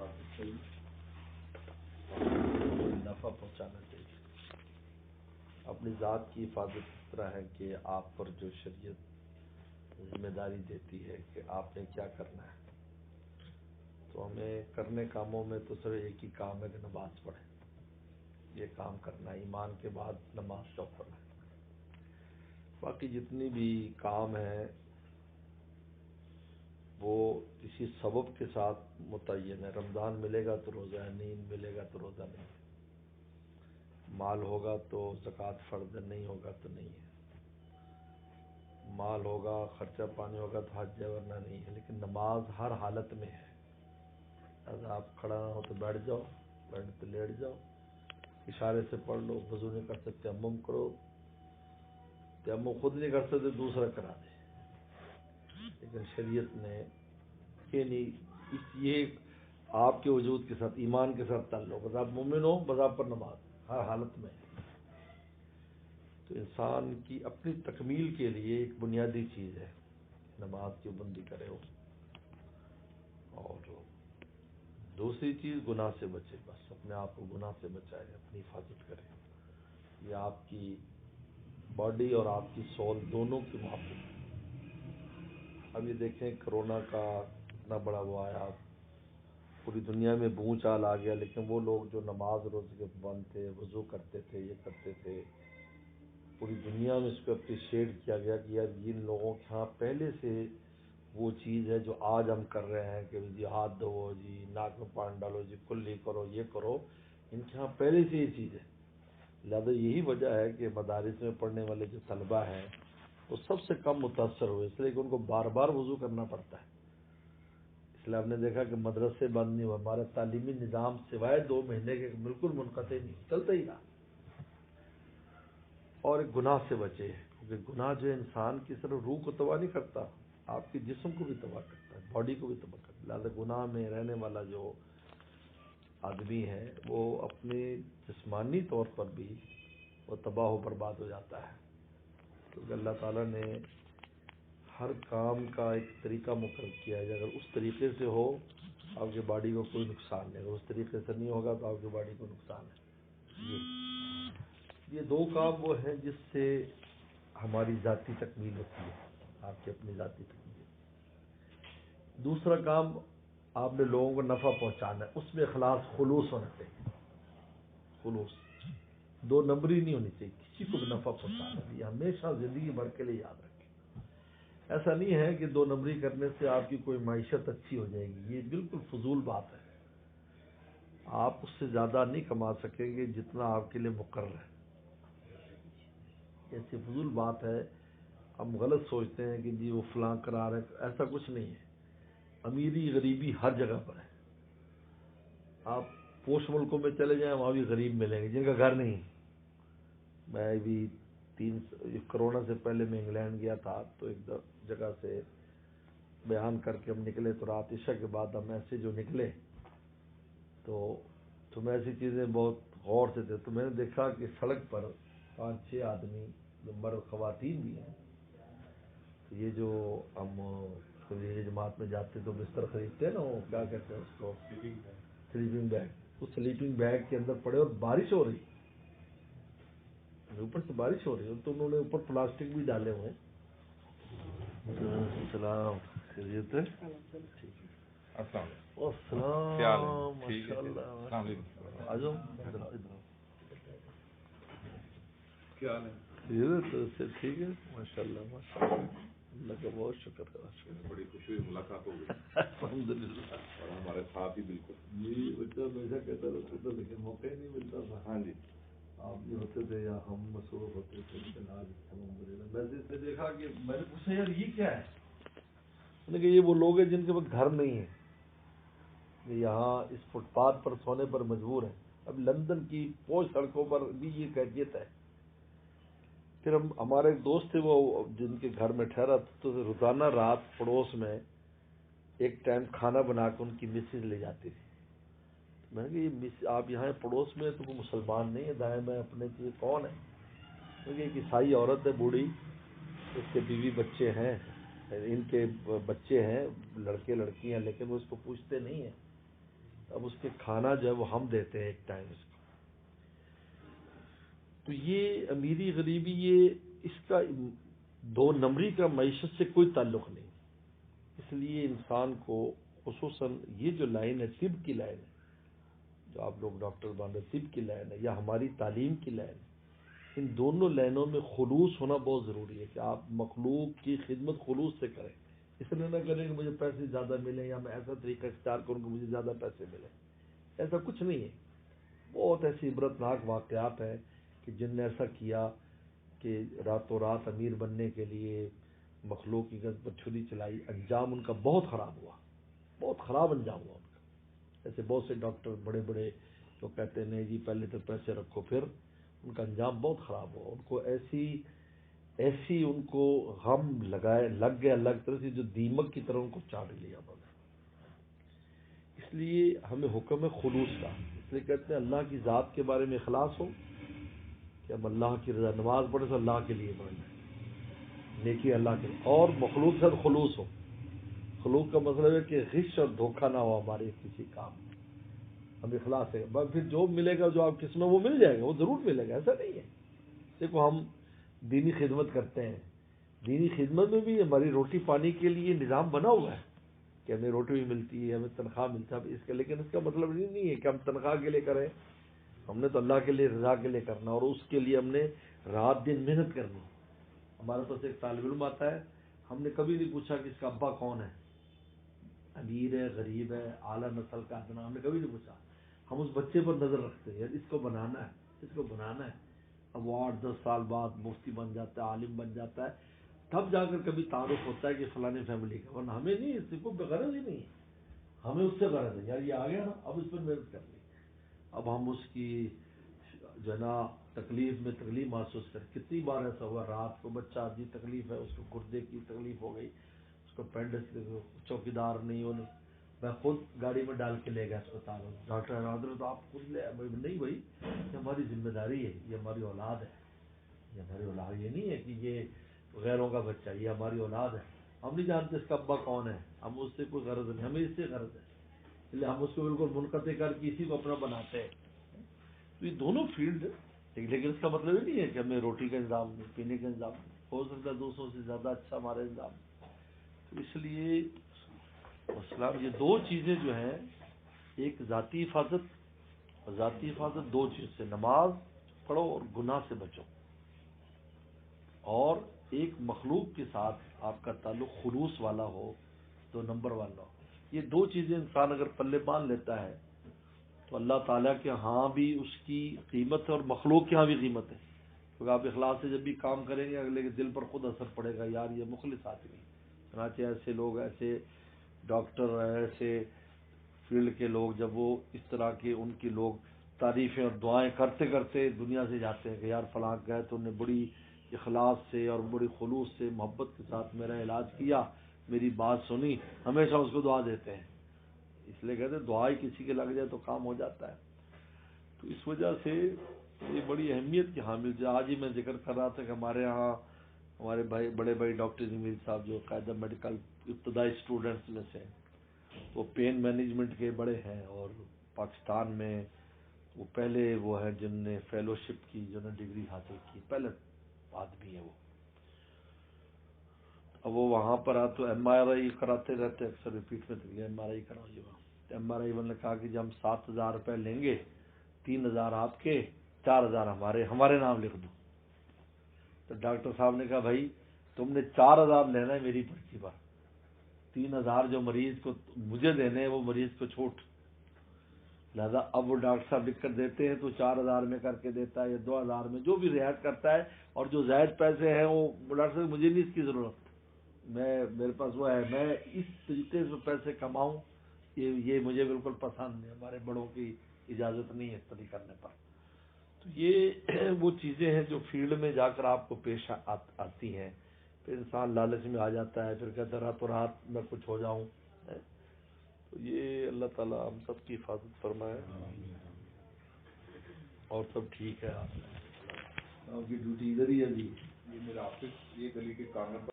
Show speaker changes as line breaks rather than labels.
حفاظت چاہیے، نفع پہنچانا چاہیے. اپنی ذات کی حفاظت اس طرح ہے کہ آپ پر جو شریعت ذمہ داری دیتی ہے کہ آپ نے کیا کرنا ہے، تو ہمیں کرنے کاموں میں تو صرف ایک ہی کام ہے کہ نماز پڑھیں. یہ کام کرنا ہے، ایمان کے بعد نماز کا پڑھنا ہے. باقی جتنی بھی کام ہیں وہ کسی سبب کے ساتھ متعین ہے. رمضان ملے گا تو روزہ ہے، نیند ملے گا تو روزہ نہیں ہے. مال ہوگا تو زکوٰۃ فرض ہے، نہیں ہوگا تو نہیں ہے. مال ہوگا، خرچہ پانی ہوگا تو حج ہے، ورنہ نہیں ہے. لیکن نماز ہر حالت میں ہے. اگر آپ کھڑا نہ ہو تو بیٹھ جاؤ، بیٹھ تو لیٹ جاؤ، اشارے سے پڑھ لو. وضو نہیں کر سکتے تیمم کرو، تیمم خود نہیں کر سکتے دوسرا کرا دے. لیکن شریعت نے یہ نہیں، یہ آپ کے وجود کے ساتھ، ایمان کے ساتھ تعلق. بس آپ مومن ہو، بس آپ پر نماز ہر حالت میں. تو انسان کی اپنی تکمیل کے لیے ایک بنیادی چیز ہے نماز کی بندی کرے ہو. اور دوسری چیز گناہ سے بچے. بس اپنے آپ کو گناہ سے بچائے، اپنی حفاظت کرے. یہ آپ کی باڈی اور آپ کی سول دونوں کی محافظ ہے. اب یہ دیکھیں کرونا کا اتنا بڑا وہ آیا، پوری دنیا میں بوں چال آ گیا، لیکن وہ لوگ جو نماز روزے کے بند تھے، وضو کرتے تھے، یہ کرتے تھے، پوری دنیا میں اس کو اپریشیٹ کیا گیا کہ یار ان لوگوں کے ہاں پہلے سے وہ چیز ہے جو آج ہم کر رہے ہیں کہ جی ہاتھ دھو، جی ناک میں پانی ڈالو، جی کلی کرو، یہ کرو. ان کے ہاں پہلے سے یہ چیز ہے. لہذا یہی وجہ ہے کہ مدارس میں پڑھنے والے جو طلبہ ہیں وہ سب سے کم متاثر ہوئے، اس لیے کہ ان کو بار بار وضو کرنا پڑتا ہے. اس لیے ہم نے دیکھا کہ مدرسے بند نہیں ہوئے، ہمارا تعلیمی نظام سوائے 2 مہینے کے بالکل منقطع نہیں، چلتا ہی رہا. اور ایک گناہ سے بچے، کیونکہ گناہ جو ہے انسان کی صرف روح کو تباہ نہیں کرتا، آپ کے جسم کو بھی تباہ کرتا ہے، باڈی کو بھی تباہ کرتا ہے. لہٰذا گناہ میں رہنے والا جو آدمی ہے وہ اپنے جسمانی طور پر بھی وہ تباہ و برباد ہو جاتا ہے. کیونکہ اللہ تعالیٰ نے ہر کام کا ایک طریقہ مقرر کیا ہے. اگر اس طریقے سے ہو آپ کی باڈی کو کوئی نقصان نہیں، اگر اس طریقے سے نہیں ہوگا تو آپ کی باڈی کو نقصان ہے. یہ 2 کام وہ ہیں جس سے ہماری ذاتی تکمیل ہوتی ہے، آپ کی اپنی ذاتی تکمیل. دوسرا کام آپ نے لوگوں کو نفع پہنچانا ہے، اس میں اخلاص، خلوص ہونا چاہیے. خلوص 2 نمبری نہیں ہونی چاہیے، کسی کو بھی نفع پہنچانا ہے. یہ ہمیشہ زندگی بھر کے لیے یاد رکھیں. ایسا نہیں ہے کہ 2 نمبری کرنے سے آپ کی کوئی معیشت اچھی ہو جائے گی، یہ بالکل فضول بات ہے. آپ اس سے زیادہ نہیں کما سکیں گے جتنا آپ کے لیے مقرر ہے. ایسی فضول بات ہے. ہم غلط سوچتے ہیں کہ جی وہ فلاں کرا رہے، ایسا کچھ نہیں ہے. امیری غریبی ہر جگہ پر ہے. آپ پوش ملکوں میں چلے جائیں، وہاں بھی غریب ملیں گے جن کا گھر نہیں. میں بھی کرونا سے پہلے میں انگلینڈ گیا تھا، تو ایک جگہ سے بیان کر کے ہم نکلے، تو رات عشاء کے بعد ہم ایسے جو نکلے تو میں ایسی چیزیں بہت غور سے تھے. تو میں نے دیکھا کہ سڑک پر 5-6 آدمی جو مرد خواتین بھی ہیں، تو یہ جو ہم جماعت میں جاتے تو بستر خریدتے ہیں نا، وہ کیا کہتے ہیں اس کو، سلیپنگ بیگ. اس سلیپنگ بیگ کے اندر پڑے اور بارش ہو رہی، اوپر سے بارش ہو رہی ہے، تو انہوں نے اوپر پلاسٹک بھی ڈالے ہوئے. السلام، خیریت ہے؟ ٹھیک ہے. السلام، ماشاء اللہ. آ جاؤ ادھر، کیا حال ہے؟ ٹھیک ہے، ماشاء اللہ، ماشاء اللہ. اللہ کا بہت شکر ہے. بڑی خوشی ہوئی، ملاقات ہو گئی الحمد للہ. اور ہمارے ساتھ ہی بالکل جی بچہ ہمیشہ کہتا رہتا تھا لیکن موقع ہی نہیں ملتا تھا. ہاں جی، آپ بھی ہوتے تھے یا ہم مصروف ہوتے تھے، لیکن آج الحمد للہ. میں نے دیکھا کہ میں نے پوچھا یار یہ کیا ہے، میں نے کہا یہ وہ لوگ ہیں جن کے پاس گھر نہیں ہے، یہاں اس فٹ پاتھ پر سونے پر مجبور ہیں. اب لندن کی پوش سڑکوں پر بھی یہ کیفیت ہے. پھر ہمارے ایک دوست تھے وہ جن کے گھر میں ٹھہرا تو روزانہ رات پڑوس میں ایک ٹائم کھانا بنا کے ان کی مسز لے جاتی تھی. میں نے کہا یہ آپ یہاں پڑوس میں تو کوئی مسلمان نہیں ہے، دائیں بائیں اپنے تو یہ کون ہے؟ میں کہ ایک عیسائی عورت ہے بوڑھی، اس کے بیوی بچے ہیں، ان کے بچے ہیں، لڑکے لڑکیاں، لیکن وہ اس کو پوچھتے نہیں ہیں. اب اس کے کھانا جو ہے وہ ہم دیتے ہیں ایک ٹائم اس کو. تو یہ امیری غریبی یہ اس کا دو نمبری کا معیشت سے کوئی تعلق نہیں. اس لیے انسان کو خصوصاً یہ جو لائن ہے طب کی لائن ہے، جو آپ لوگ ڈاکٹر بن رہے طب کی لائن ہے یا ہماری تعلیم کی لائن ہے، ان دونوں لائنوں میں خلوص ہونا بہت ضروری ہے کہ آپ مخلوق کی خدمت خلوص سے کریں. اس لیے نہ کریں کہ مجھے پیسے زیادہ ملیں یا میں ایسا طریقہ اختیار کروں کہ مجھے زیادہ پیسے ملیں. ایسا کچھ نہیں ہے. بہت ایسی عبرتناک واقعات ہیں کہ جن نے ایسا کیا کہ راتوں رات امیر بننے کے لیے مخلوق کی گرد پر چھری چلائی. انجام ان کا بہت خراب ہوا، بہت خراب انجام ہوا ان کا. ایسے بہت سے ڈاکٹر بڑے بڑے جو کہتے ہیں جی پہلے تو پیسے رکھو، پھر ان کا انجام بہت خراب ہوا. ان کو ایسی ان کو غم لگ گیا الگ طرح سے جو دیمک کی طرح ان کو چاٹ لیا انہوں نے. اس لیے ہمیں حکم ہے خلوص کا. اس لیے کہتے ہیں اللہ کی ذات کے بارے میں اخلاص ہو کہ ہم اللہ کی رضا، نماز پڑھے تو اللہ کے لیے پڑھیں، نیکی اللہ کے، اور مخلوق سے خلوص ہو. خلوص کا مطلب ہے کہ غش اور دھوکہ نہ ہو ہمارے کسی کام میں. ہم اخلاص ہے، بس پھر جو ملے گا جو آپ قسمت وہ مل جائے گا، وہ ضرور ملے گا، ایسا نہیں ہے. دیکھو ہم دینی خدمت کرتے ہیں، دینی خدمت میں بھی ہماری روٹی پانی کے لیے نظام بنا ہوا ہے کہ ہمیں روٹی بھی ملتی ہے، ہمیں تنخواہ ملتا ہے اس کا. لیکن اس کا مطلب یہ نہیں ہے کہ ہم تنخواہ کے لیے کریں. ہم نے تو اللہ کے لیے رضا کے لیے کرنا، اور اس کے لیے ہم نے رات دن محنت کرنی. ہمارے پاس ایک طالب علم آتا ہے، ہم نے کبھی نہیں پوچھا کہ اس کا ابا کون ہے، امیر ہے غریب ہے اعلیٰ نسل کا ادنا، ہم نے کبھی نہیں پوچھا. ہم اس بچے پر نظر رکھتے ہیں، اس کو بنانا ہے، اس کو بنانا ہے. اب وہ 8-10 سال بعد مفتی بن جاتا ہے، عالم بن جاتا ہے، تب جا کر کبھی تعارف ہوتا ہے کہ فلاں فیملی کا. ورنہ ہمیں نہیں، اس کو غرض ہی نہیں ہے. ہمیں اس سے غرض ہے یار یہ آ گیا نا، اب اس پر محنت کر لی. اب ہم اس کی جو ہے نا تکلیف میں تکلیف محسوس کریں. کتنی بار ایسا ہوا رات کو بچہ جی تکلیف ہے، اس کو گردے کی تکلیف ہو گئی، اس کو پینڈس، چوکیدار نہیں ہونے، میں خود گاڑی میں ڈال کے لے گیا اسپتال. ڈاکٹر حضرت آپ خود لے؟ نہیں بھائی یہ ہماری ذمہ داری ہے، یہ ہماری اولاد ہے، یہ ہماری اولاد، یہ نہیں ہے کہ یہ غیروں کا بچہ، یہ ہماری اولاد ہے. ہم نہیں جانتے اس کا ابا کون ہے، ہم اس سے کوئی غرض نہیں، ہمیں اس سے غرض ہے. اس لیے ہم اس کو بالکل منقطع کر کے اسی کو اپنا بناتے ہیں. تو یہ دونوں فیلڈ، لیکن اس کا مطلب یہ نہیں ہے کہ ہمیں روٹی کا انتظام نہیں، پینے کا انتظام ہو سکتا ہے دوسروں سے زیادہ اچھا ہمارا انتظام. تو اس لیے اسلام یہ دو چیزیں جو ہیں، ایک ذاتی حفاظت، اور ذاتی حفاظت دو چیز سے، نماز پڑھو اور گناہ سے بچو، اور ایک مخلوق کے ساتھ آپ کا تعلق خلوص والا ہو، دو نمبر والا ہو. یہ دو چیزیں انسان اگر پلے باندھ لیتا ہے تو اللہ تعالیٰ کے ہاں بھی اس کی قیمت ہے اور مخلوق کے ہاں بھی قیمت ہے. کیونکہ آپ اخلاص سے جب بھی کام کریں گے اگلے کے دل پر خود اثر پڑے گا، یار یہ مخلص آدمی. چنانچہ ایسے لوگ، ایسے ڈاکٹر، ایسے فیلڈ کے لوگ، جب وہ اس طرح کے ان کی لوگ تعریفیں اور دعائیں کرتے کرتے دنیا سے جاتے ہیں کہ یار فلاں گئے تو انہیں بڑی اخلاص سے اور بڑی خلوص سے محبت کے ساتھ میرا علاج کیا، میری بات سنی، ہمیشہ اس کو دعا دیتے ہیں. اس لیے کہتے ہیں دعائی کسی کے لگ جائے تو کام ہو جاتا ہے. تو اس وجہ سے یہ بڑی اہمیت کی حامل ہے. آج ہی میں ذکر کر رہا تھا کہ ہمارے ہاں ہمارے بھائی بڑے بھائی ڈاکٹر جمیل صاحب جو قاعدہ میڈیکل ابتدائی اسٹوڈنٹس میں سے، وہ پین مینجمنٹ کے بڑے ہیں، اور پاکستان میں وہ پہلے وہ ہیں جن نے فیلوشپ کی، جو نے ڈگری حاصل کی، پہلے آدمی ہیں وہ. اب وہ وہاں پر آ تو ایم آر آئی کراتے رہتے، اکثر ریپیٹ میں ایم آر آئی کراؤ. ایم آر آئی والے نے کہا کہ جب ہم 7,000 روپے لیں گے، 3,000 آپ کے، 4,000 ہمارے نام لکھ دو. تو ڈاکٹر صاحب نے کہا بھائی تم نے 4,000 لینا ہے میری پرچی پر، 3,000 جو مریض کو مجھے دینے ہیں وہ مریض کو چھوٹ. لہذا اب وہ ڈاکٹر صاحب لکھ کر دیتے ہیں تو 4,000 میں کر کے دیتا ہے یا 2,000 میں، جو بھی رعایت کرتا ہے. اور جو زائد پیسے ہیں وہ ڈاکٹر صاحب مجھے نہیں اس کی ضرورت، میرے پاس وہ ہے، میں اس طریقے سے پیسے کماؤں، یہ مجھے بالکل پسند نہیں، ہمارے بڑوں کی اجازت نہیں ہے اس طریقے کرنے پر. تو یہ وہ چیزیں ہیں جو فیلڈ میں جا کر آپ کو پیش آتی ہیں. پھر انسان لالچ میں آ جاتا ہے، پھر کہتا ہے راتوں رات میں کچھ ہو جاؤں. تو یہ اللہ تعالیٰ ہم سب کی حفاظت فرمائے. اور سب ٹھیک ہے؟ آپ کی ڈیوٹی ادھر ہی ہے جی؟
یہ میرا آفس یہ گلی کے کارنر پر